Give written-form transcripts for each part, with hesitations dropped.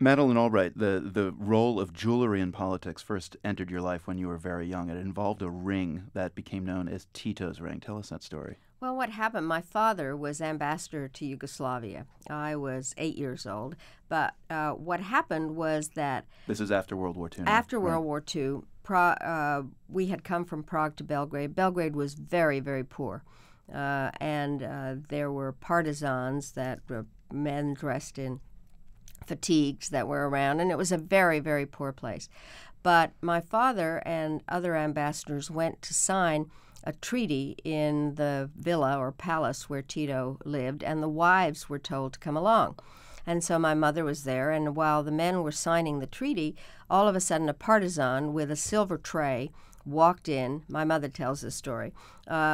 Madeleine Albright, the role of jewelry in politics first entered your life when you were very young. It involved a ring that became known as Tito's ring. Tell us that story. Well, what happened, my father was ambassador to Yugoslavia. I was 8 years old. But what happened was that This is after World War II now, after right? World War II, we had come from Prague to Belgrade. Belgrade was very, very poor. And there were partisans that were men dressed in fatigues that were around, and it was a very, very poor place. But my father and other ambassadors went to sign a treaty in the villa or palace where Tito lived, and the wives were told to come along. And so my mother was there, and while the men were signing the treaty, all of a sudden a partisan with a silver tray walked in, my mother tells this story,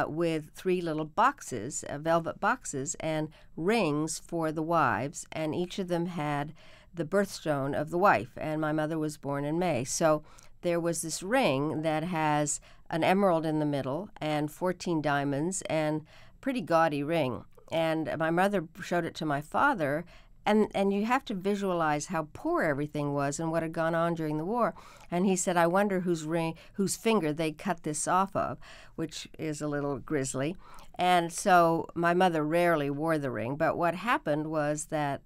with three little boxes, velvet boxes, and rings for the wives, and each of them had the birthstone of the wife, and my mother was born in May. So there was this ring that has an emerald in the middle and 14 diamonds and pretty gaudy ring. And my mother showed it to my father, and you have to visualize how poor everything was and what had gone on during the war. And he said, I wonder whose finger they cut this off of, which is a little grisly. And so my mother rarely wore the ring. But what happened was that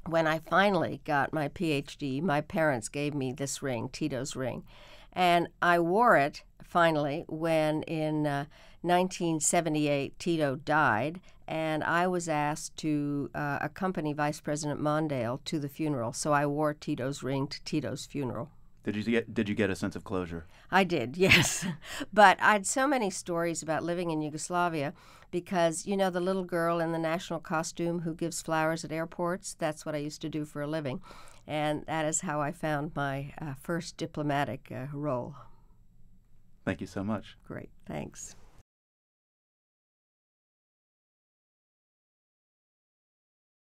when I finally got my PhD, my parents gave me this ring, Tito's ring. And I wore it finally when in 1978 Tito died, and I was asked to accompany Vice President Mondale to the funeral. So I wore Tito's ring to Tito's funeral. Did you get a sense of closure? I did, yes. But I had so many stories about living in Yugoslavia because, you know, the little girl in the national costume who gives flowers at airports, that's what I used to do for a living. And that is how I found my first diplomatic role. Thank you so much. Great, thanks.